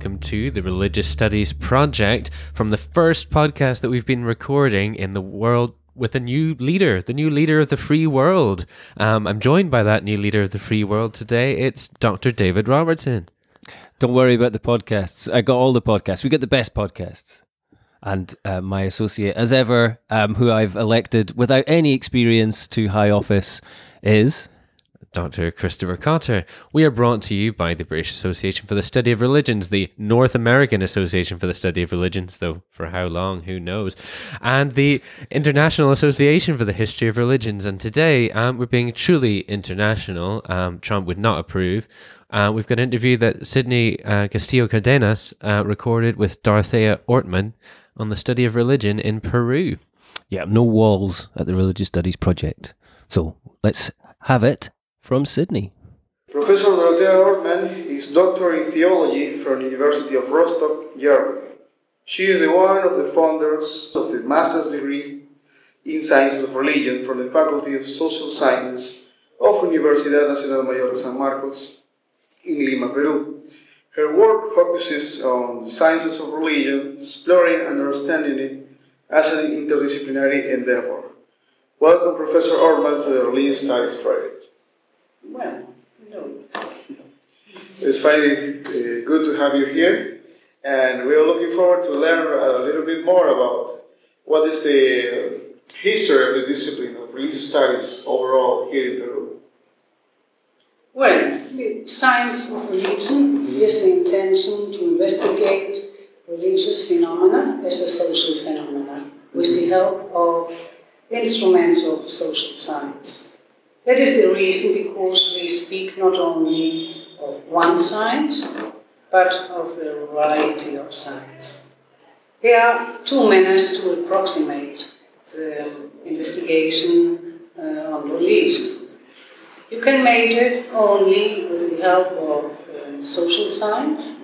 welcome to the Religious Studies Project from the first podcast that we've been recording in the world with a new leader, the new leader of the free world. I'm joined by that new leader of the free world today. It's Dr. David Robertson. Don't worry about the podcasts. I got all the podcasts. We got the best podcasts. And my associate, as ever, who I've elected without any experience to high office, is Dr. Christopher Cotter. We are brought to you by the British Association for the Study of Religions, the North American Association for the Study of Religions, though for how long, who knows, and the International Association for the History of Religions. And today, we're being truly international. Trump would not approve. We've got an interview that Sydney Castillo Cardenas recorded with Dorothea Ortmann on the study of religion in Peru. Yeah, no walls at the Religious Studies Project. So let's have it from Sydney. Professor Dorothea Ortmann is doctor in theology from the University of Rostock, Germany. She is one of the founders of the master's degree in sciences of religion from the Faculty of Social Sciences of Universidad Nacional Mayor de San Marcos in Lima, Peru. Her work focuses on the sciences of religion, exploring and understanding it as an interdisciplinary endeavor. Welcome, Professor Ortmann, to the Religious Studies Project. Well, hello. It's finally good to have you here, and we are looking forward to learn a little bit more about what is the history of the discipline of religious studies overall here in Peru. Well, the science of religion is the intention to investigate religious phenomena as a social phenomena with the help of instruments of social science. That is the reason because we speak not only of one science, but of a variety of science. There are two manners to approximate the investigation on religion. You can make it only with the help of social science,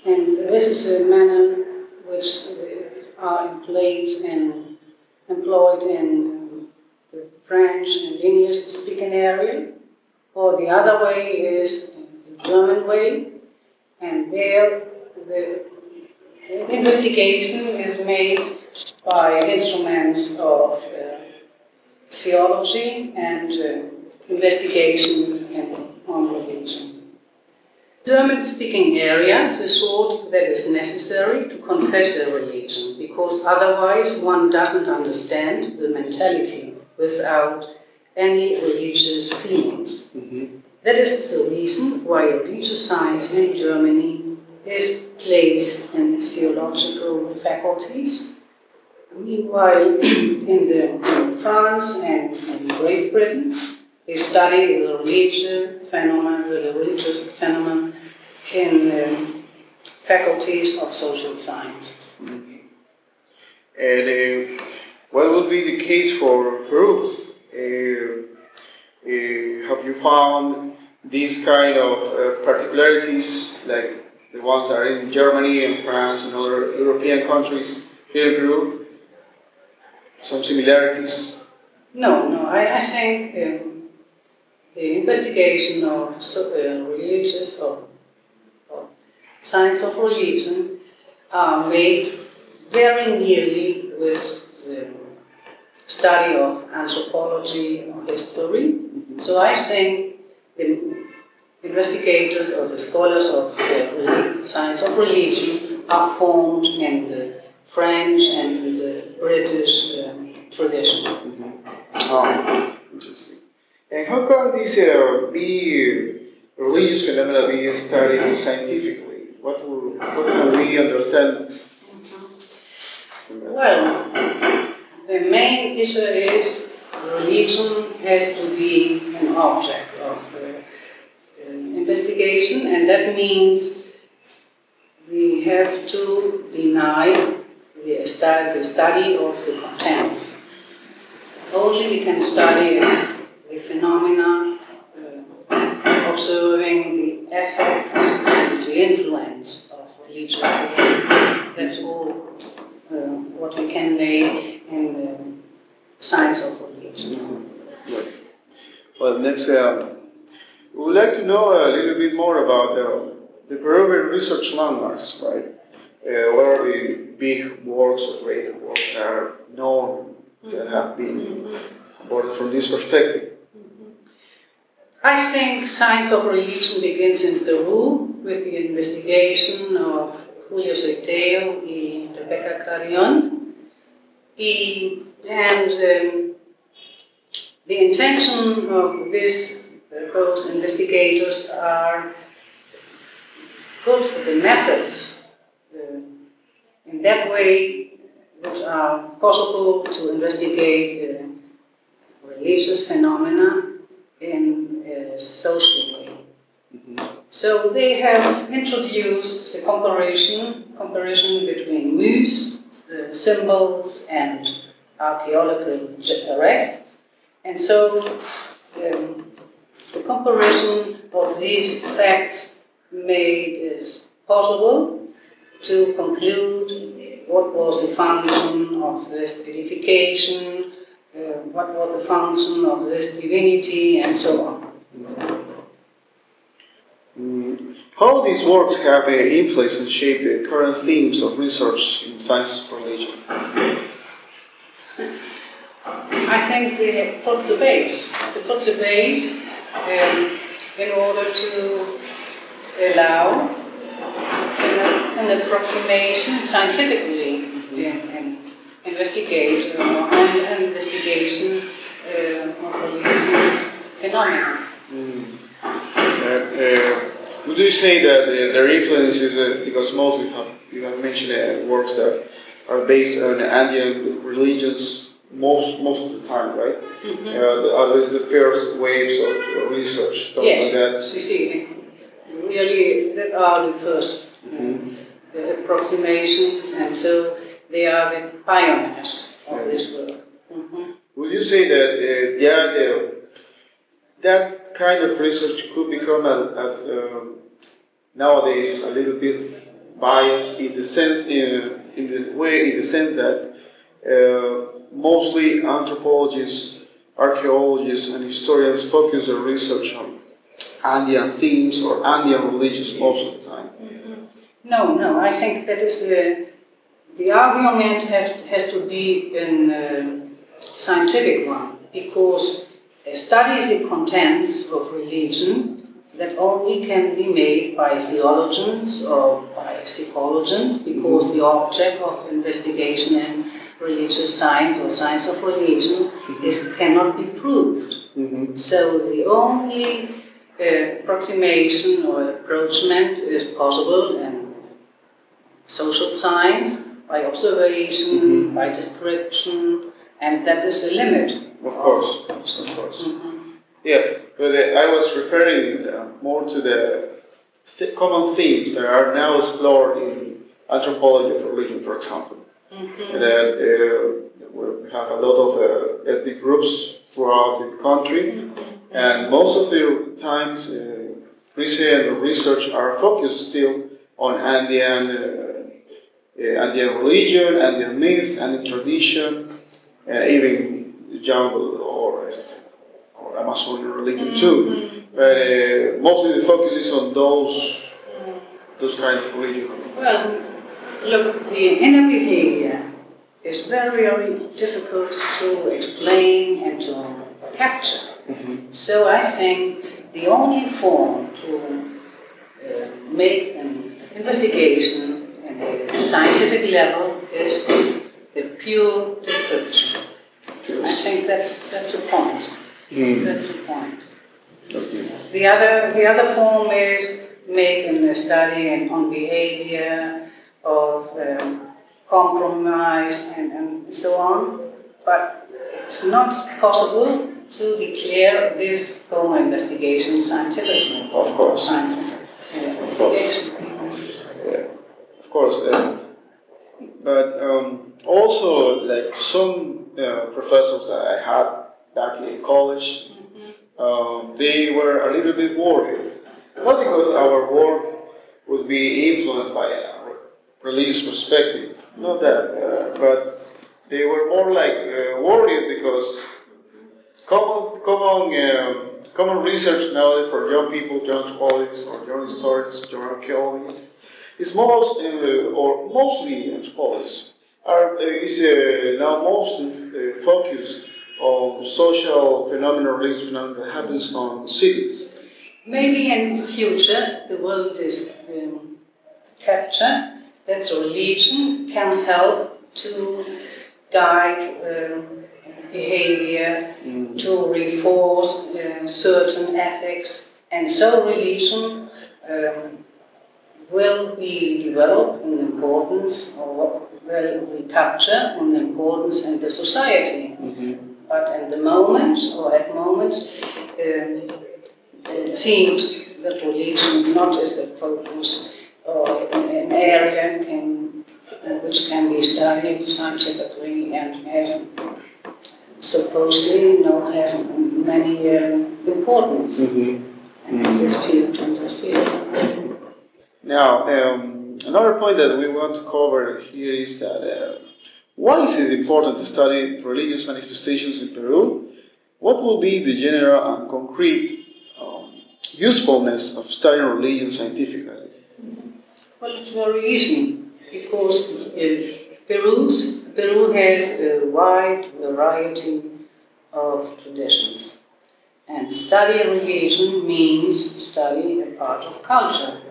and this is a manner which are employed in the French and English-speaking area, or the other way is the German way, and there the investigation is made by instruments of theology and investigation on religion. German-speaking area is the sort that is necessary to confess a religion, because otherwise one doesn't understand the mentality without any religious feelings. Mm-hmm. That is the reason why religious science in Germany is placed in theological faculties. Meanwhile, in France and in Great Britain, they study the religious phenomenon in faculties of social sciences. Mm-hmm. And what would be the case for Peru? Have you found these kind of particularities, like the ones that are in Germany and France and other European countries here in Peru? Some similarities? No. I think the investigation of religious or science of religion are made very nearly with the study of anthropology or history. Mm-hmm. So I think the investigators or the scholars of the science of religion are formed in the French and in the British tradition. Mm-hmm. Oh, interesting. And how can this religious phenomena be studied scientifically? What can we understand? Mm-hmm. Well, the main issue is religion has to be an object of investigation, and that means we have to deny the study of the contents. Only we can study the phenomena, observing the effects and the influence of religion. That's all what we can make in the science of religion. Mm-hmm. Right. Well, next, we would like to know a little bit more about the Peruvian research landmarks, right? What are the big works or great works that are known that have been aborted from this perspective? I think science of religion begins in Peru with the investigation of Julio Soiteo y Rebecca Carrion. The intention of those investigators are good for the methods. In that way, which are possible to investigate religious phenomena in a social way. So they have introduced the comparison between myths, symbols, and archaeological arrests. And so the comparison of these facts made it possible to conclude what was the function of this edification, what was the function of this divinity, and so on. How these works have influenced and shaped the current themes of research in science of religion? I think they put the base. They put the base in order to allow an approximation scientifically and investigate an investigation of religious phenomena. Would you say that their influence is because mostly you have mentioned works that are based on Andean religions most of the time, right? At least the first waves of research. Yes, that. Really, that are the first approximations, and so they are the pioneers of this work. Would you say that that kind of research could become nowadays a little bit biased in the sense that mostly anthropologists, archaeologists, and historians focus their research on Andean themes or Andean religions most of the time? No, I think that is the argument has to be a scientific one, because studies the contents of religion that only can be made by theologians or by psychologians, because the object of investigation in religious science or science of religion cannot be proved. So the only approximation or approachment is possible in social science, by observation, by description, and that is the limit. Of course. Yeah, but I was referring more to the common themes that are now explored in anthropology of religion, for example. That we have a lot of ethnic groups throughout the country, and most of the times research are focused still on Andean religion, Andean myths, Andean tradition, even the jungle or Amazonian religion too. But mostly the focus is on those kind of religions. Well, look, the inner behavior is very, very difficult to explain and to capture. So I think the only form to make an investigation at a scientific level is the pure description. I think that's a point. That's a point. The other form is making a study on behavior of compromise and so on, but it's not possible to declare this form of investigation scientifically. Of course. Scientific investigation. Of course. But also, like some professors that I had back in college, they were a little bit worried. Not because our work would be influenced by a religious perspective, not that, but they were more like worried because common common research nowadays for young people, young anthropologists, or young historians, young archaeologists, is mostly anthropologists, is now mostly focused on social phenomena, religious phenomena that happens on cities. Maybe in the future the world is captured that religion can help to guide behavior, to reinforce certain ethics, and so religion will be developed in importance, or will be captured in importance in the society. But at the moment, it seems that religion not is the focus or an area which can be studied scientifically and has supposedly has many importance in this field. Now, another point that we want to cover here is that why is it important to study religious manifestations in Peru? What will be the general and concrete usefulness of studying religion scientifically? Well, it's very easy, because Peru has a wide variety of traditions, and studying religion means studying a part of culture.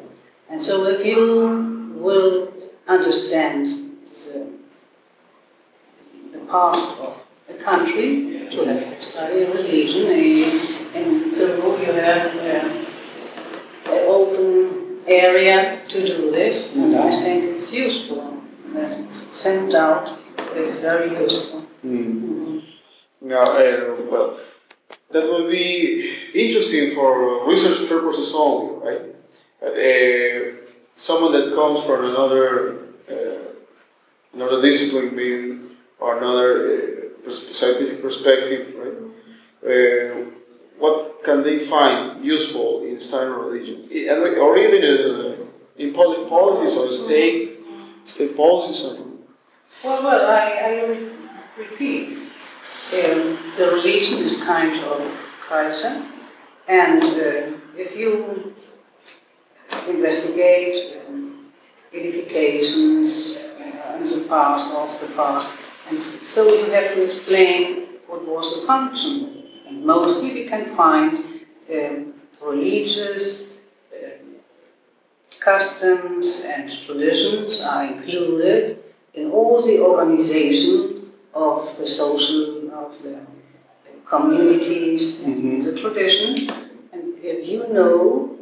And so if you will understand the past of a country, to have studied religion, in Peru you have an open area to do this, and I think it's useful. It's sent out, it's very useful. Now, well, that will be interesting for research purposes only, right? Someone that comes from another discipline, maybe, or another scientific perspective, right? What can they find useful in studying religion, or even in public policies or state policies? Well, I repeat, the religion is kind of culture, and if you investigate edifications in the past, of the past, and so you have to explain what was the function. And mostly we can find religious customs and traditions are included in all the organization of the social, of the communities and the tradition. And if you know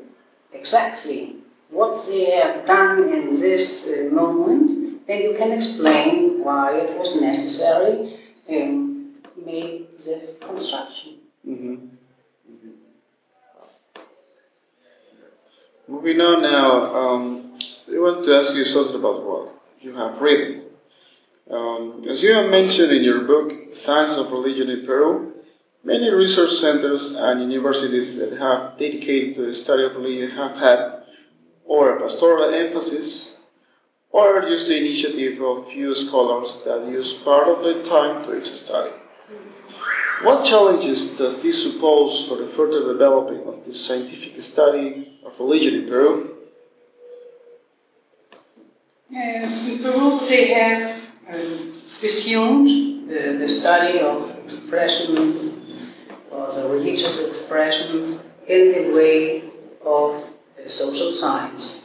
exactly what they have done in this moment, then you can explain why it was necessary make the construction. Moving on now, I want to ask you something about what you have written. As you have mentioned in your book, Science of Religion in Peru, many research centers and universities that have dedicated to the study of religion have had or a pastoral emphasis, or just the initiative of few scholars that use part of their time to its study. What challenges does this suppose for the further development of the scientific study of religion in Peru? In Peru, they have assumed the study of expressions, or the religious expressions, in the way of social science,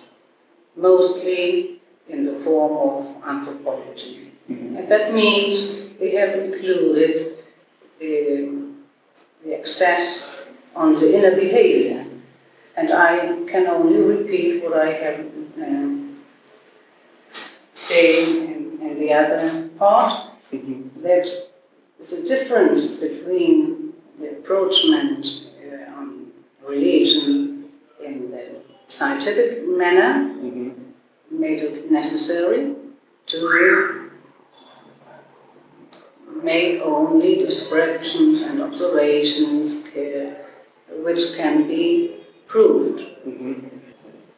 mostly in the form of anthropology. And that means they have included the access on the inner behavior. And I can only repeat what I have said in the other part, that there's a difference between the approachment on religion in the scientific manner, made it necessary to make only descriptions and observations which can be proved.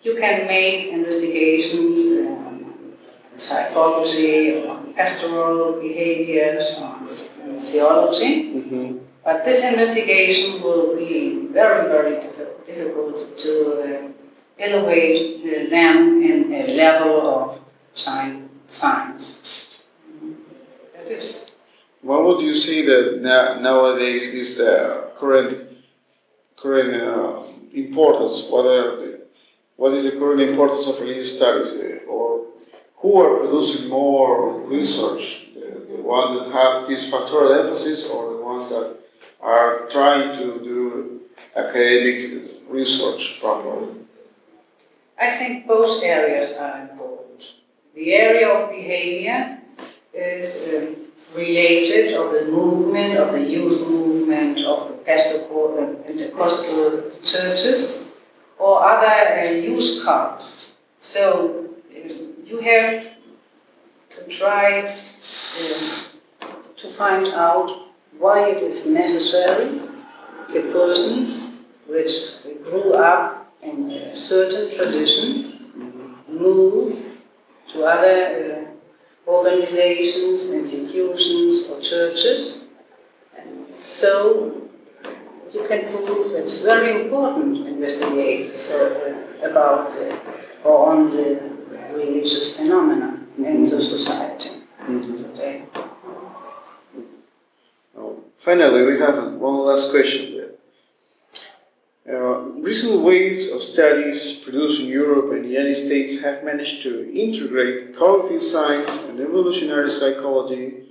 You can make investigations in psychology, on pastoral behaviors, on theology, But this investigation will be very, very difficult to elevate them in a level of science. That is. What would you say that nowadays is the current importance? What is the current importance of religious studies, or who are producing more research? The ones that have this pastoral emphasis, or the ones that are trying to do academic research properly? I think both areas are important. The area of behavior is related of the movement, of the youth movement, of the pastoral and Pentecostal churches, or other youth cults. So you have to try to find out why it is necessary the persons which grew up in a certain tradition move to other organizations, institutions, or churches. And so you can prove that it's very important to investigate about or on the religious phenomena in the society today. Finally, we have one last question. Recent waves of studies produced in Europe and the United States have managed to integrate cognitive science and evolutionary psychology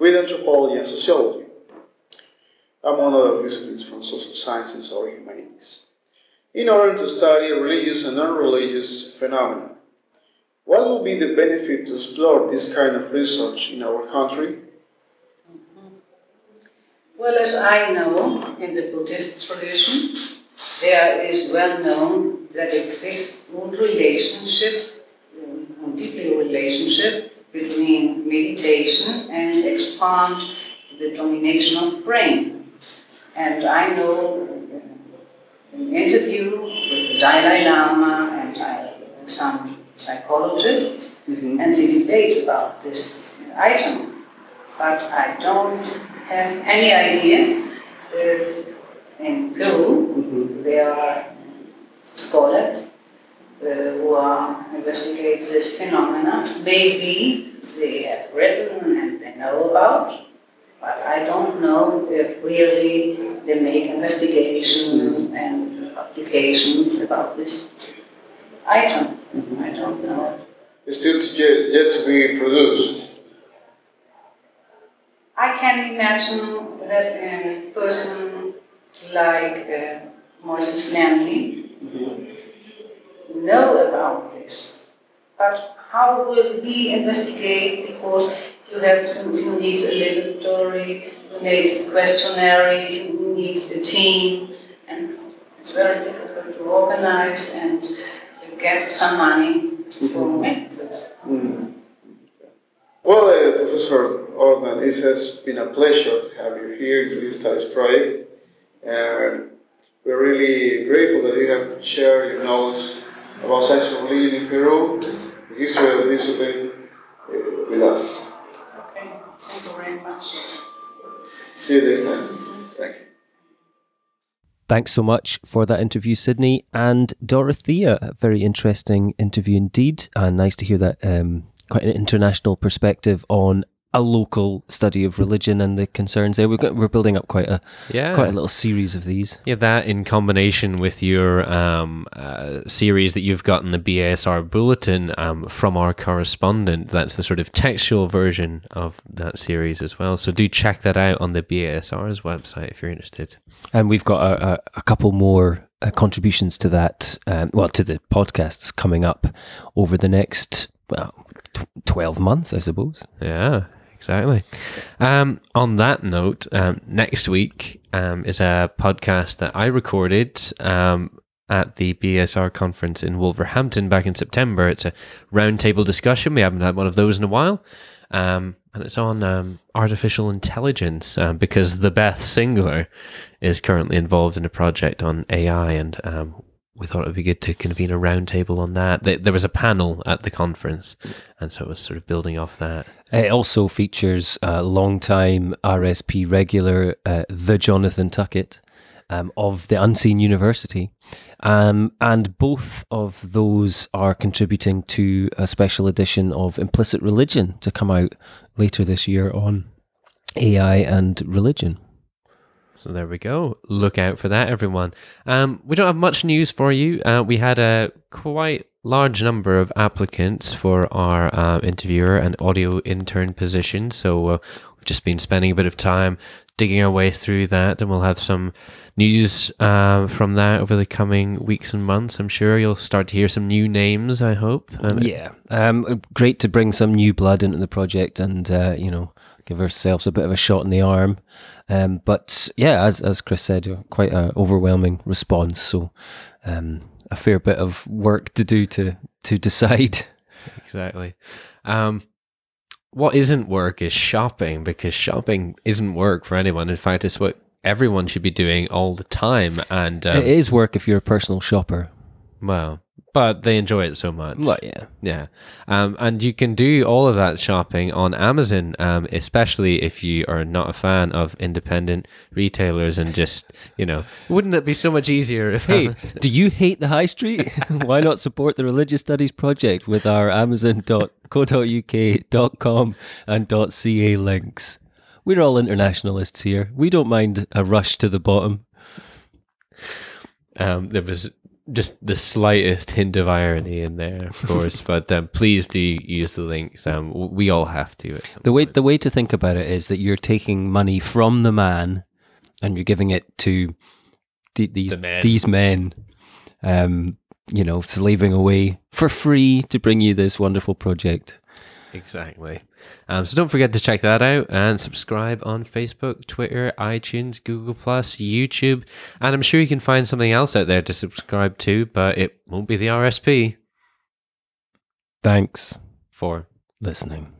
with anthropology and sociology, among other disciplines from social sciences or humanities, in order to study religious and non-religious phenomena. What will be the benefit to explore this kind of research in our country? Well, as I know, in the Buddhist tradition, there is well known that exists a relationship, a deeply relationship between meditation and expand the domination of brain. And I know an interview with the Dalai Lama and some psychologists, and they debate about this item. But I don't have any idea. In Peru, there are scholars who investigate this phenomena. Maybe they have written and they know about, but I don't know if really they make investigations and publications about this item. I don't know. It's still yet to be produced. I can imagine that a person like Moses Lamley know about this. But how will he investigate? Because you need a laboratory, you need a questionnaire, you need a team, and it's very difficult to organize and get some money for make this. Well, Professor Ortmann, it has been a pleasure to have you here in the Religious Studies project. And we're really grateful that you have shared your knowledge about science of religion in Peru, the history of the discipline, with us. Okay, thank you very much. See you next time. Thank you. Thanks so much for that interview, Sydney. And Dorothea, a very interesting interview indeed. And nice to hear that quite an international perspective on a local study of religion and the concerns there. We're building up quite a little series of these. Yeah, that in combination with your series that you've got in the BASR bulletin from our correspondent. That's the sort of textual version of that series as well. So do check that out on the BASR's website if you're interested. And we've got a couple more contributions to that, to the podcasts coming up over the next 12 months, I suppose. Yeah. Exactly. On that note, next week is a podcast that I recorded at the BSR conference in Wolverhampton back in September. It's a roundtable discussion. We haven't had one of those in a while. And it's on artificial intelligence because the Beth Singler is currently involved in a project on AI and we thought it would be good to convene a roundtable on that. There was a panel at the conference, and so it was sort of building off that. It also features a long-time RSP regular, the Jonathan Tuckett, of the Unseen University. And both of those are contributing to a special edition of Implicit Religion to come out later this year on AI and religion. So there we go. Look out for that, everyone. We don't have much news for you. We had a quite large number of applicants for our interviewer and audio intern position. So we've just been spending a bit of time digging our way through that, and we'll have some news from that over the coming weeks and months. I'm sure you'll start to hear some new names, I hope. Great to bring some new blood into the project and, give ourselves a bit of a shot in the arm. But yeah, as Chris said, quite an overwhelming response. So a fair bit of work to do to decide. Exactly. What isn't work is shopping, because shopping isn't work for anyone. In fact, it's what everyone should be doing all the time. And it is work if you're a personal shopper. Well, but they enjoy it so much. Well, yeah. Yeah. And you can do all of that shopping on Amazon, especially if you are not a fan of independent retailers and just, wouldn't it be so much easier if... Hey, do you hate the high street? Why not support the Religious Studies Project with our amazon.co.uk.com and .ca links? We're all internationalists here. We don't mind a rush to the bottom. There was just the slightest hint of irony in there, of course, but please do use the links. We all have to. The way to think about it is that you're taking money from the man and you're giving it to these men, slaving away for free to bring you this wonderful project. Exactly. So don't forget to check that out and subscribe on Facebook, Twitter, iTunes, Google+, YouTube. And I'm sure you can find something else out there to subscribe to, but it won't be the RSP. Thanks for listening.